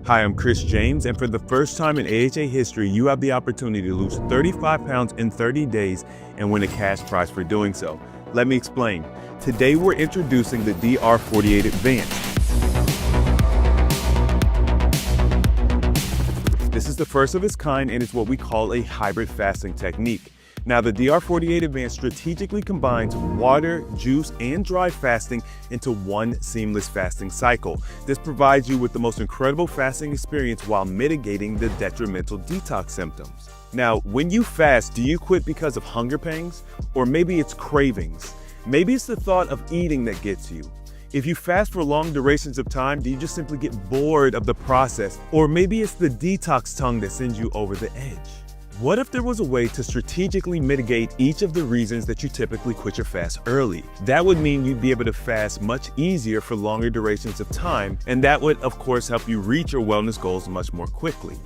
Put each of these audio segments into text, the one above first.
Hi, I'm Chris James, and for the first time in AHA history, you have the opportunity to lose 35 pounds in 30 days and win a cash prize for doing so. Let me explain. Today, we're introducing the DR48 Advanced. This is the first of its kind, and it's what we call a hybrid fasting technique. Now, the DR48 Advanced strategically combines water, juice, and dry fasting into one seamless fasting cycle. This provides you with the most incredible fasting experience while mitigating the detrimental detox symptoms. Now, when you fast, do you quit because of hunger pangs? Or maybe it's cravings? Maybe it's the thought of eating that gets you. If you fast for long durations of time, do you just simply get bored of the process? Or maybe it's the detox tongue that sends you over the edge. What if there was a way to strategically mitigate each of the reasons that you typically quit your fast early? That would mean you'd be able to fast much easier for longer durations of time, and that would, of course, help you reach your wellness goals much more quickly.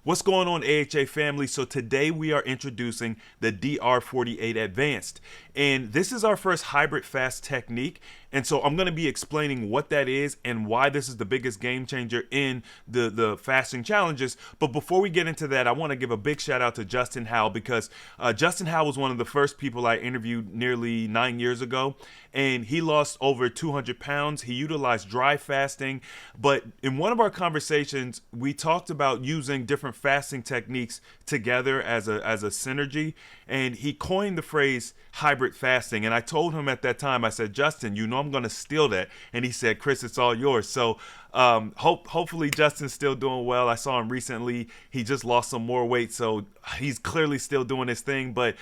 What's going on, AHA family? So today we are introducing the DR48 Advanced, and this is our first hybrid fast technique. And so I'm going to be explaining what that is and why this is the biggest game changer in the fasting challenges. But before we get into that, I want to give a big shout out to Justin Howell, because Justin Howell was one of the first people I interviewed nearly 9 years ago, and he lost over 200 pounds. He utilized dry fasting, but in one of our conversations, we talked about using different fasting techniques together as a synergy, and he coined the phrase hybrid fasting. And I told him at that time, I said, Justin, you know I'm going to steal that. And he said, Chris, it's all yours. So hopefully Justin's still doing well. I saw him recently. He just lost some more weight, so he's clearly still doing his thing. But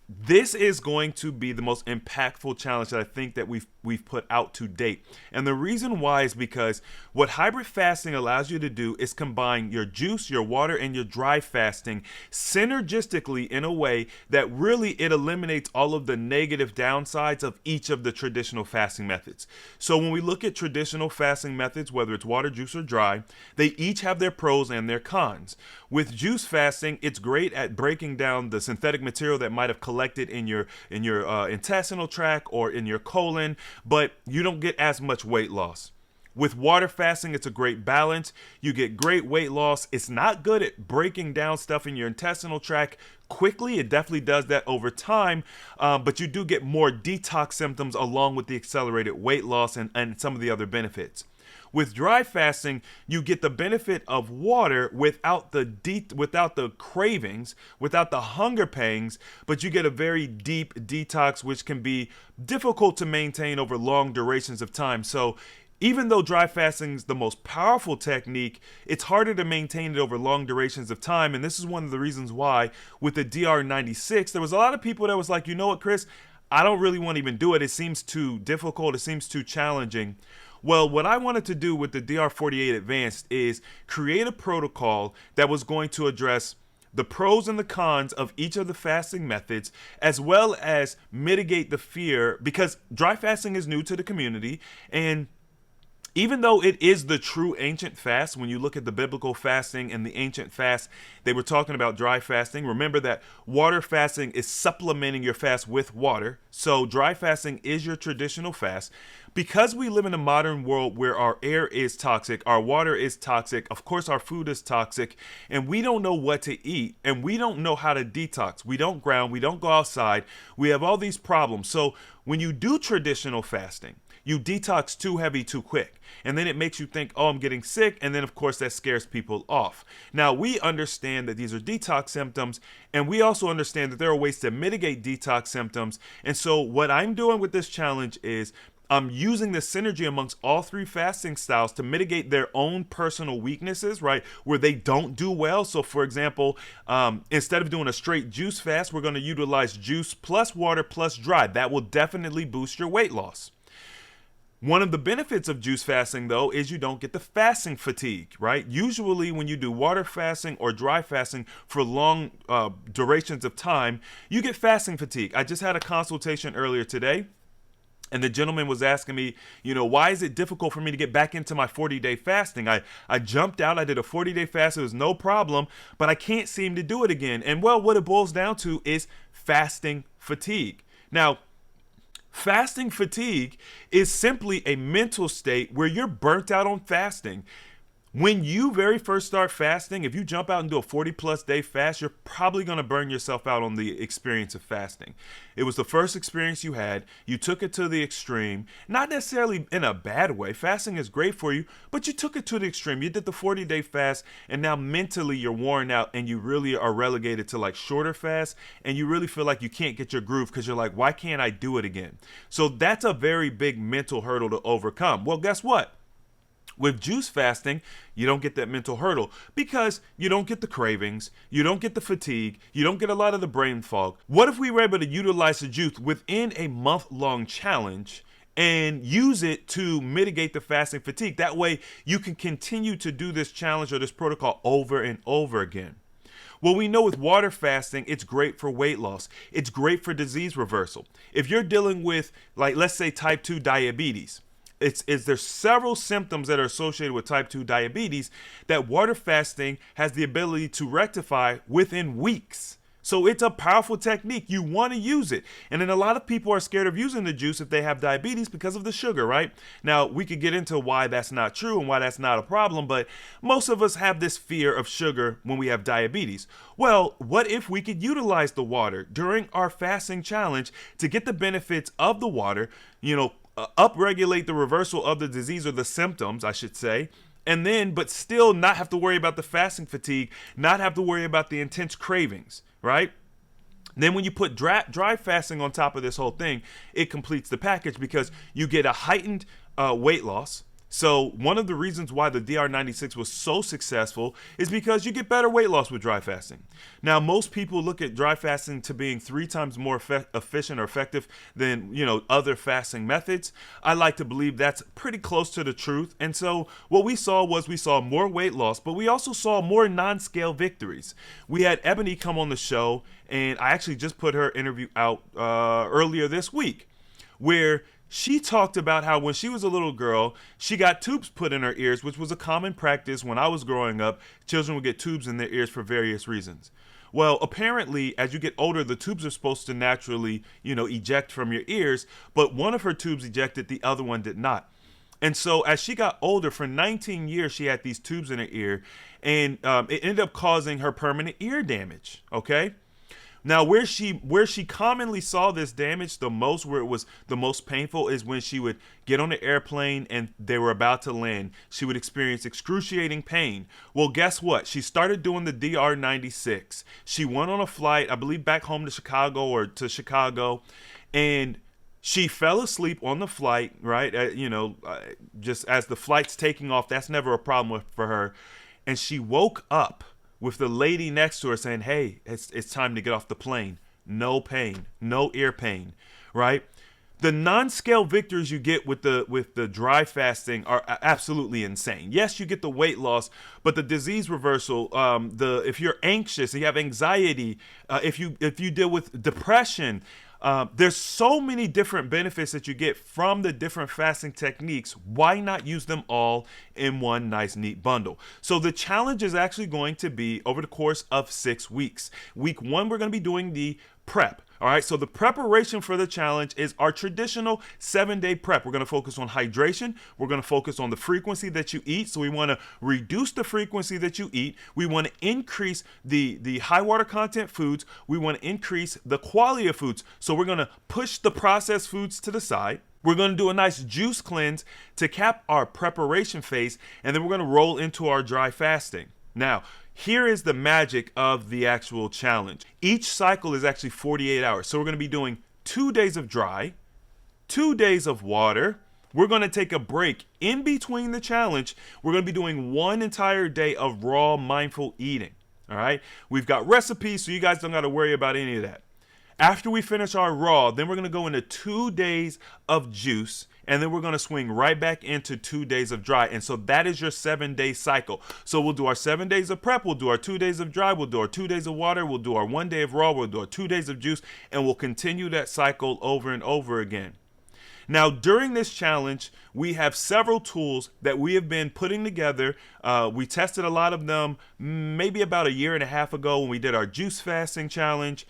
this is going to be the most impactful challenge that I think that we've put out to date. And the reason why is because what hybrid fasting allows you to do is combine your juice, your water, and your dry fasting synergistically in a way that really it eliminates all of the negative downsides of each of the traditional fasting methods. So when we look at traditional fasting methods, whether it's water, juice, or dry, they each have their pros and their cons. With juice fasting, it's great at breaking down the synthetic material that might have collected in your intestinal tract or in your colon, but you don't get as much weight loss. With water fasting, it's a great balance. You get great weight loss. It's not good at breaking down stuff in your intestinal tract quickly. It definitely does that over time, but you do get more detox symptoms along with the accelerated weight loss and some of the other benefits. With dry fasting, you get the benefit of water without the cravings, without the hunger pangs, but you get a very deep detox, which can be difficult to maintain over long durations of time. So even though dry fasting is the most powerful technique, it's harder to maintain it over long durations of time. And this is one of the reasons why with the DR96, there was a lot of people that was like, you know what, Chris, I don't really want to even do it. It seems too difficult. It seems too challenging. Well, what I wanted to do with the DR48 Advanced is create a protocol that was going to address the pros and the cons of each of the fasting methods, as well as mitigate the fear, because dry fasting is new to the community. And even though it is the true ancient fast, when you look at the biblical fasting and the ancient fast, they were talking about dry fasting. Remember that water fasting is supplementing your fast with water. So dry fasting is your traditional fast. Because we live in a modern world where our air is toxic, our water is toxic, of course our food is toxic, and we don't know what to eat, and we don't know how to detox. We don't ground, we don't go outside. We have all these problems. So when you do traditional fasting, you detox too heavy too quick. And then it makes you think, oh, I'm getting sick. And then, of course, that scares people off. Now, we understand that these are detox symptoms. And we also understand that there are ways to mitigate detox symptoms. And so what I'm doing with this challenge is I'm using the synergy amongst all three fasting styles to mitigate their own personal weaknesses, right, where they don't do well. So, for example, instead of doing a straight juice fast, we're going to utilize juice plus water plus dry. That will definitely boost your weight loss. One of the benefits of juice fasting, though, is you don't get the fasting fatigue, right? Usually when you do water fasting or dry fasting for long durations of time, you get fasting fatigue. I just had a consultation earlier today, and the gentleman was asking me, why is it difficult for me to get back into my 40-day fasting? I jumped out, I did a 40-day fast, it was no problem, but I can't seem to do it again. And well, what it boils down to is fasting fatigue. Now, fasting fatigue is simply a mental state where you're burnt out on fasting. When you very first start fasting, if you jump out and do a 40+ day fast, you're probably going to burn yourself out on the experience of fasting. It was the first experience you had. You took it to the extreme, not necessarily in a bad way. Fasting is great for you, but you took it to the extreme. You did the 40-day fast, and now mentally you're worn out and you really are relegated to like shorter fasts, and you really feel like you can't get your groove because you're like, why can't I do it again? So that's a very big mental hurdle to overcome. Well, guess what? With juice fasting, you don't get that mental hurdle because you don't get the cravings, you don't get the fatigue, you don't get a lot of the brain fog. What if we were able to utilize the juice within a month-long challenge and use it to mitigate the fasting fatigue? That way you can continue to do this challenge or this protocol over and over again. Well, we know with water fasting, it's great for weight loss. It's great for disease reversal. If you're dealing with, like, let's say type 2 diabetes, there's several symptoms that are associated with type 2 diabetes that water fasting has the ability to rectify within weeks. So it's a powerful technique. You want to use it. And then a lot of people are scared of using the juice if they have diabetes because of the sugar, right? Now, we could get into why that's not true and why that's not a problem, but most of us have this fear of sugar when we have diabetes. Well, what if we could utilize the water during our fasting challenge to get the benefits of the water, upregulate the reversal of the disease, or the symptoms, I should say, and then, but still not have to worry about the fasting fatigue, not have to worry about the intense cravings, right? Then when you put dry fasting on top of this whole thing, it completes the package because you get a heightened weight loss. So one of the reasons why the DR46 was so successful is because you get better weight loss with dry fasting. Now, most people look at dry fasting to being 3 times more efficient or effective than, other fasting methods. I like to believe that's pretty close to the truth. And so what we saw more weight loss, but we also saw more non-scale victories. We had Ebony come on the show, and I actually just put her interview out earlier this week, where she talked about how when she was a little girl, she got tubes put in her ears, which was a common practice when I was growing up. Children would get tubes in their ears for various reasons. Well, apparently, as you get older, the tubes are supposed to naturally, eject from your ears, but one of her tubes ejected, the other one did not. And so as she got older, for 19 years, she had these tubes in her ear, and it ended up causing her permanent ear damage, okay? Now, where she commonly saw this damage the most, where it was the most painful, is when she would get on the airplane and they were about to land. She would experience excruciating pain. Well, guess what? She started doing the DR96. She went on a flight, I believe back home to Chicago, and she fell asleep on the flight, right? Just as the flight's taking off, that's never a problem for her. And she woke up with the lady next to her saying, hey, it's time to get off the plane. No pain, no ear pain, right? The non-scale victories you get with the dry fasting are absolutely insane. Yes, you get the weight loss, but the disease reversal, if you're anxious, you have anxiety, if you deal with depression, there's so many different benefits that you get from the different fasting techniques. Why not use them all in one nice, neat bundle? So the challenge is actually going to be over the course of 6 weeks. Week 1, we're going to be doing the prep. All right, so the preparation for the challenge is our traditional 7-day prep. We're going to focus on hydration. We're going to focus on the frequency that you eat. So we want to reduce the frequency that you eat. We want to increase the high water content foods. We want to increase the quality of foods. So we're going to push the processed foods to the side. We're going to do a nice juice cleanse to cap our preparation phase, and then we're going to roll into our dry fasting. Now, here is the magic of the actual challenge. Each cycle is actually 48 hours. So we're going to be doing 2 days of dry, 2 days of water. We're going to take a break in between the challenge. We're going to be doing 1 entire day of raw mindful eating. All right. We've got recipes, so you guys don't got to worry about any of that. After we finish our raw, then we're going to go into 2 days of juice, and then we're going to swing right back into 2 days of dry. And so that is your 7-day cycle. So we'll do our 7 days of prep, we'll do our 2 days of dry, we'll do our 2 days of water, we'll do our 1 day of raw, we'll do our 2 days of juice, and we'll continue that cycle over and over again. Now, during this challenge, we have several tools that we have been putting together. We tested a lot of them maybe about a year and a half ago when we did our juice fasting challenge.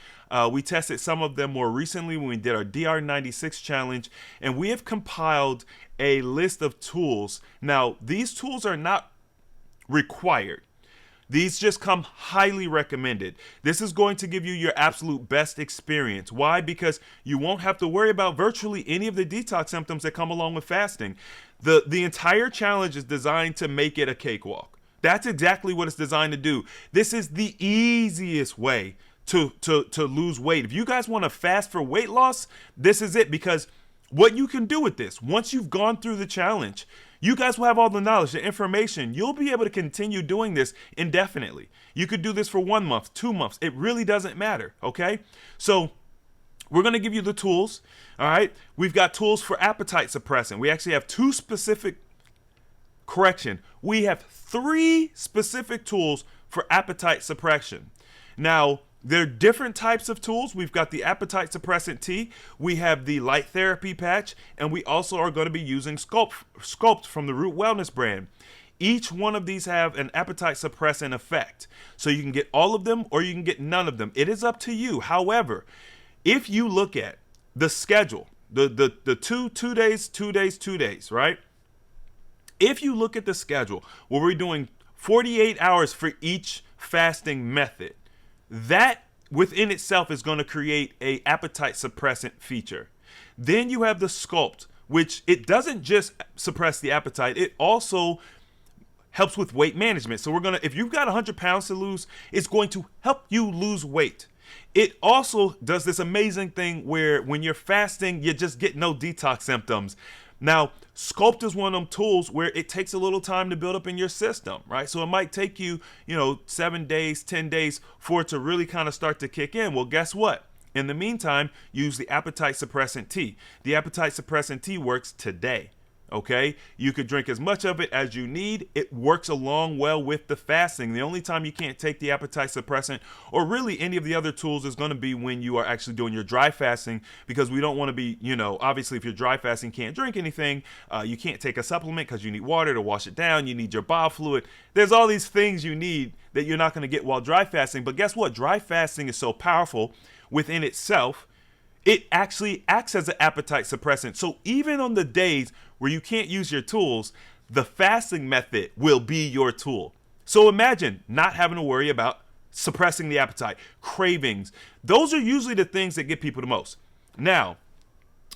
We tested some of them more recently when we did our DR96 challenge, and we have compiled a list of tools. Now, these tools are not required. These just come highly recommended. This is going to give you your absolute best experience. Why? Because you won't have to worry about virtually any of the detox symptoms that come along with fasting. The entire challenge is designed to make it a cakewalk. That's exactly what it's designed to do. This is the easiest way to lose weight. If you guys want to fast for weight loss, this is it, because what you can do with this, once you've gone through the challenge, you guys will have all the knowledge, the information. You'll be able to continue doing this indefinitely. You could do this for 1 month, 2 months. It really doesn't matter, okay? So we're going to give you the tools, all right? We've got tools for appetite suppressant. We actually have we have 3 specific tools for appetite suppression. Now, there are different types of tools. We've got the appetite suppressant tea, we have the light therapy patch, and we also are going to be using Sculpt from the Root Wellness brand. Each one of these have an appetite suppressant effect. So you can get all of them or you can get none of them. It is up to you. However, if you look at the schedule, the 2 days, 2 days, 2 days, right? If you look at the schedule where we're doing 48 hours for each fasting method, that within itself is going to create a appetite suppressant feature. Then you have the Sculpt, which it doesn't just suppress the appetite, it also helps with weight management. So if you've got 100 pounds to lose, it's going to help you lose weight. It also does this amazing thing where when you're fasting, you just get no detox symptoms. Now, Sculpt is one of them tools where it takes a little time to build up in your system, right? So it might take you, 7 days, 10 days for it to really kind of start to kick in. Well, guess what? In the meantime, use the appetite suppressant tea. The appetite suppressant tea works today. Okay, you could drink as much of it as you need. It works along well with the fasting. The only time you can't take the appetite suppressant or really any of the other tools is going to be when you are actually doing your dry fasting, because we don't want to be, obviously if you're dry fasting, can't drink anything. You can't take a supplement because you need water to wash it down. You need your bowel fluid. There's all these things you need that you're not going to get while dry fasting. But guess what? Dry fasting is so powerful within itself. It actually acts as an appetite suppressant. So even on the days where you can't use your tools, the fasting method will be your tool. So imagine not having to worry about suppressing the appetite, cravings. Those are usually the things that get people the most. Now,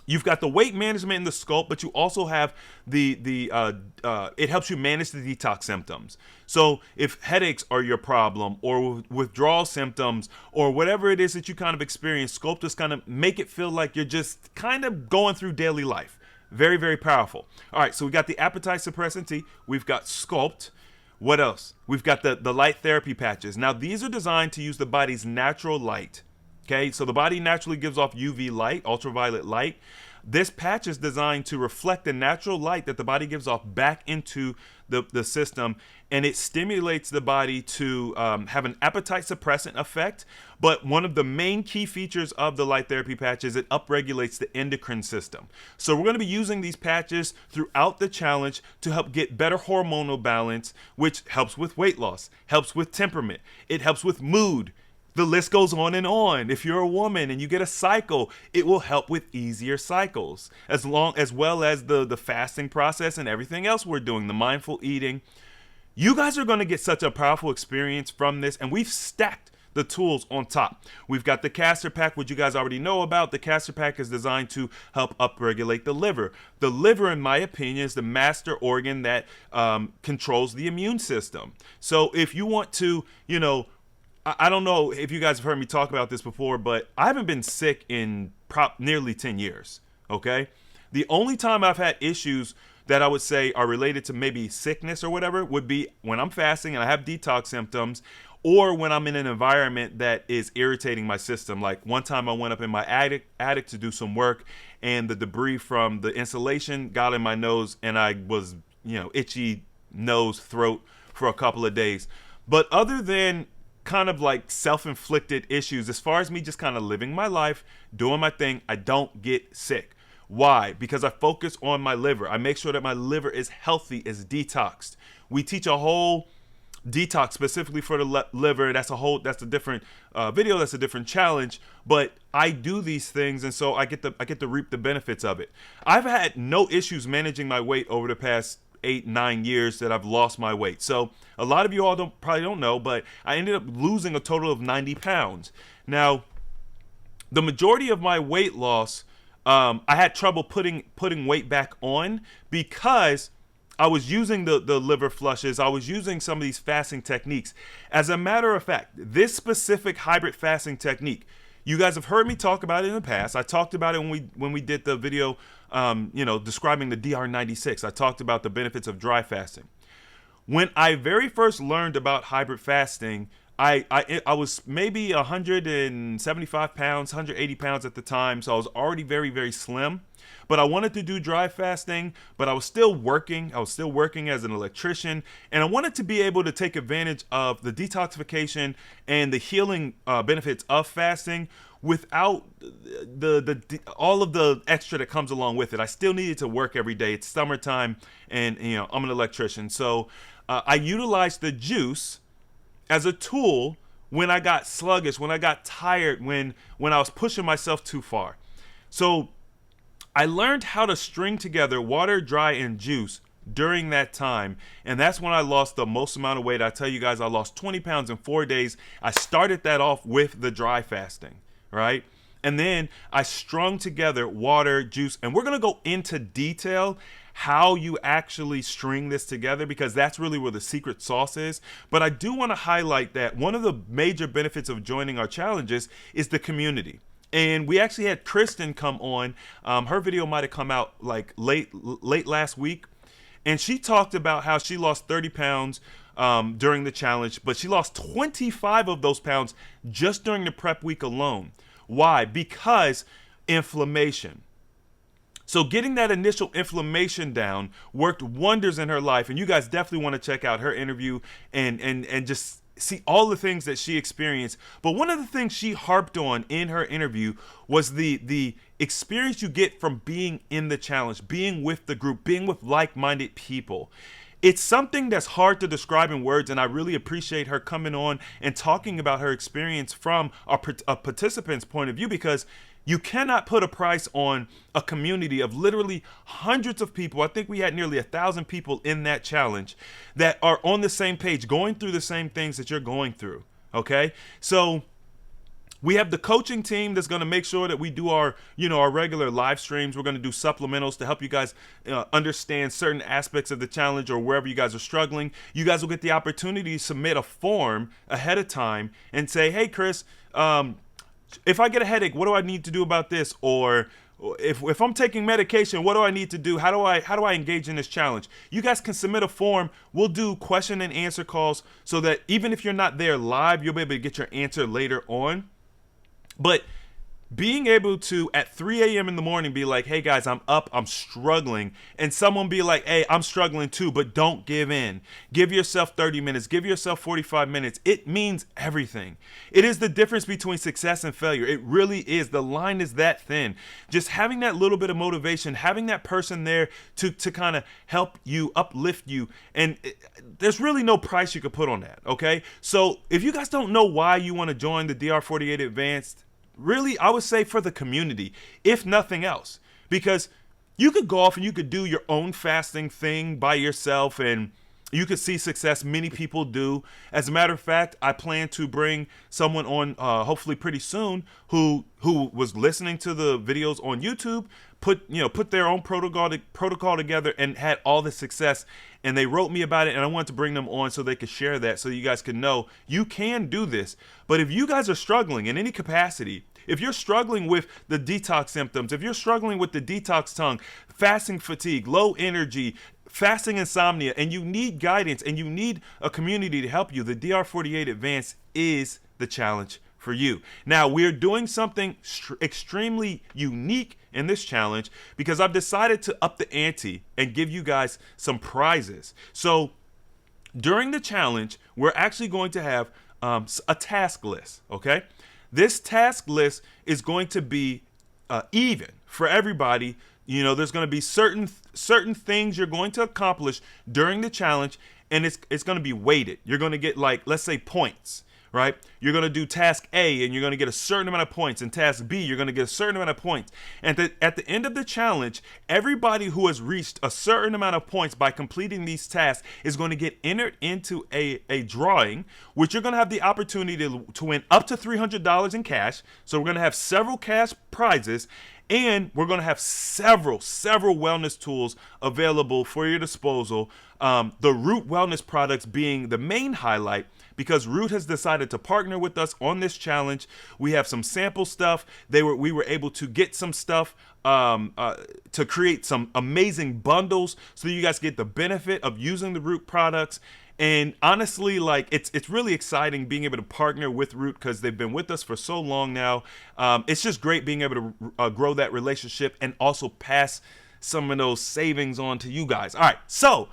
you've got the weight management and the Sculpt, but you also have it helps you manage the detox symptoms. So if headaches are your problem or withdrawal symptoms or whatever it is that you kind of experience, Sculpt is kind of make it feel like you're just kind of going through daily life. Very, very powerful. All right, so we got the appetite suppressant tea. We've got Sculpt. What else? We've got the light therapy patches. Now, these are designed to use the body's natural light. Okay, so the body naturally gives off UV light, ultraviolet light. This patch is designed to reflect the natural light that the body gives off back into the system, and it stimulates the body to have an appetite suppressant effect. But one of the main key features of the light therapy patch is it upregulates the endocrine system. So we're going to be using these patches throughout the challenge to help get better hormonal balance, which helps with weight loss, helps with temperament, it helps with mood. The list goes on and on. If you're a woman and you get a cycle, it will help with easier cycles, as well as the fasting process and everything else we're doing, the mindful eating. You guys are going to get such a powerful experience from this, and we've stacked the tools on top. We've got the castor pack, which you guys already know about. The castor pack is designed to help upregulate the liver. The liver, in my opinion, is the master organ that controls the immune system. So if you want to, I don't know if you guys have heard me talk about this before, but I haven't been sick in nearly 10 years, okay? The only time I've had issues that I would say are related to maybe sickness or whatever would be when I'm fasting and I have detox symptoms, or when I'm in an environment that is irritating my system. Like one time I went up in my attic to do some work, and the debris from the insulation got in my nose, and I was, itchy nose, throat for a couple of days. But other than kind of like self-inflicted issues, as far as me just kind of living my life, doing my thing, I don't get sick. Why? Because I focus on my liver. I make sure that my liver is healthy, is detoxed. We teach a whole detox specifically for the liver. That's a different video. That's a different challenge. But I do these things, and so I get to reap the benefits of it. I've had no issues managing my weight over the past 8-9 years that I've lost my weight. So a lot of you all probably don't know, but I ended up losing a total of 90 pounds. Now, the majority of my weight loss, I had trouble putting weight back on because I was using the liver flushes. I was using some of these fasting techniques. As a matter of fact, this specific hybrid fasting technique, you guys have heard me talk about it in the past. I talked about it when we did the video, describing the DR46. I talked about the benefits of dry fasting. When I very first learned about hybrid fasting, I was maybe 175 pounds, 180 pounds at the time, so I was already very, very slim. But I wanted to do dry fasting, but I was still working. I was still working as an electrician, and I wanted to be able to take advantage of the detoxification and the healing benefits of fasting without all of the extra that comes along with it. I still needed to work every day. It's summertime, and I'm an electrician, so I utilized the juice as a tool when I got sluggish, when I got tired, when I was pushing myself too far. So I learned how to string together water, dry, and juice during that time, and that's when I lost the most amount of weight. I tell you guys, I lost 20 pounds in 4 days. I started that off with the dry fasting, right? And then I strung together water, juice, and we're gonna go into detail how you actually string this together, because that's really where the secret sauce is. But I do want to highlight that one of the major benefits of joining our challenges is the community. And we actually had Kristen come on. Her video might have come out like late last week, and she talked about how she lost 30 pounds during the challenge, but she lost 25 of those pounds just during the prep week alone. Why? Because inflammation. So getting that initial inflammation down worked wonders in her life, and you guys definitely want to check out her interview and just see all the things that she experienced. But one of the things she harped on in her interview was the experience you get from being in the challenge, being with the group, being with like-minded people. It's something that's hard to describe in words, and I really appreciate her coming on and talking about her experience from a participant's point of view, because you cannot put a price on a community of literally hundreds of people. I think we had nearly 1,000 people in that challenge that are on the same page, going through the same things that you're going through, okay? So we have the coaching team that's going to make sure that we do our regular live streams. We're going to do supplementals to help you guys understand certain aspects of the challenge, or wherever you guys are struggling. You guys will get the opportunity to submit a form ahead of time and say, hey, Chris, if I get a headache, what do I need to do about this? Or if I'm taking medication, what do I need to do? How do I engage in this challenge? You guys can submit a form. We'll do question and answer calls so that even if you're not there live, you'll be able to get your answer later on. But being able to at 3 a.m. in the morning be like, hey guys, I'm up, I'm struggling, and someone be like, hey, I'm struggling too, but don't give in. Give yourself 30 minutes, give yourself 45 minutes. It means everything. It is the difference between success and failure. It really is. The line is that thin. Just having that little bit of motivation, having that person there to kind of help you, uplift you, and there's really no price you could put on that, okay? So if you guys don't know why you want to join the DR48 Advanced, really, I would say for the community, if nothing else, because you could go off and you could do your own fasting thing by yourself and you could see success. Many people do. As a matter of fact, I plan to bring someone on hopefully pretty soon who was listening to the videos on YouTube, put their own protocol together and had all the success, and they wrote me about it, and I wanted to bring them on so they could share that, so you guys can know you can do this. But if you guys are struggling in any capacity, if you're struggling with the detox symptoms, if you're struggling with the detox tongue, fasting fatigue, low energy, fasting insomnia, and you need guidance and you need a community to help you, the DR48 Advanced is the challenge for you. Now, we're doing something extremely unique in this challenge because I've decided to up the ante and give you guys some prizes. So during the challenge, we're actually going to have a task list, okay? This task list is going to be even for everybody. There's going to be certain things you're going to accomplish during the challenge, and it's going to be weighted. You're going to get, like, let's say points, right? you're going to do task A and you're going to get a certain amount of points, and task B, you're going to get a certain amount of points. And at the end of the challenge, everybody who has reached a certain amount of points by completing these tasks is going to get entered into a drawing, which you're going to have the opportunity to win up to $300 in cash. So we're going to have several cash prizes, and we're going to have several wellness tools available for your disposal. The Root wellness products being the main highlight, because Root has decided to partner with us on this challenge. We have some sample stuff. We were able to get some stuff to create some amazing bundles so you guys get the benefit of using the Root products. And honestly, like, it's really exciting being able to partner with Root because they've been with us for so long now. It's just great being able to grow that relationship and also pass some of those savings on to you guys. All right, so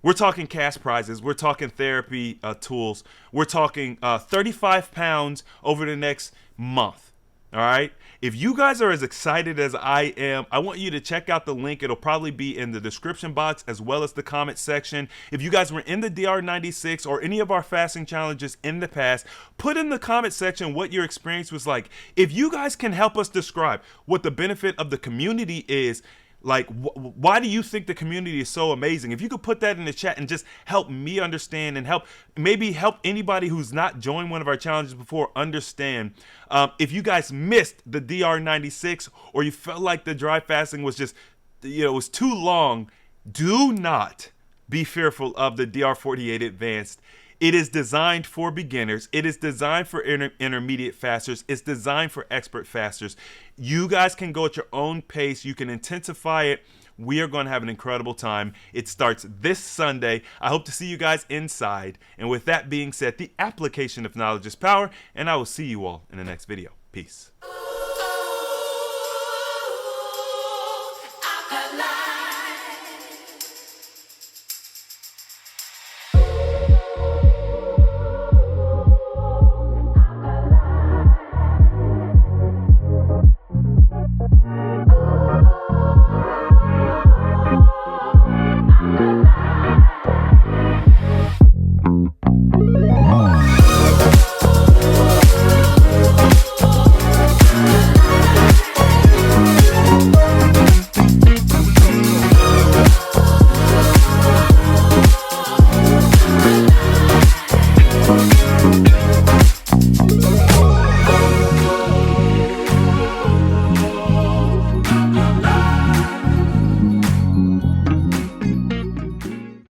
we're talking cash prizes. We're talking therapy tools. We're talking 35 pounds over the next month. All right. If you guys are as excited as I am, I want you to check out the link. It'll probably be in the description box as well as the comment section. If you guys were in the DR96 or any of our fasting challenges in the past, put in the comment section what your experience was like. If you guys can help us describe what the benefit of the community is, like, why do you think the community is so amazing? If you could put that in the chat and just help me understand and maybe help anybody who's not joined one of our challenges before understand. If you guys missed the DR96 or you felt like the dry fasting was just, it was too long, do not be fearful of the DR48 Advanced. It is designed for beginners. It is designed for intermediate fasters. It's designed for expert fasters. You guys can go at your own pace. You can intensify it. We are going to have an incredible time. It starts this Sunday. I hope to see you guys inside. And with that being said, the application of knowledge is power, and I will see you all in the next video. Peace.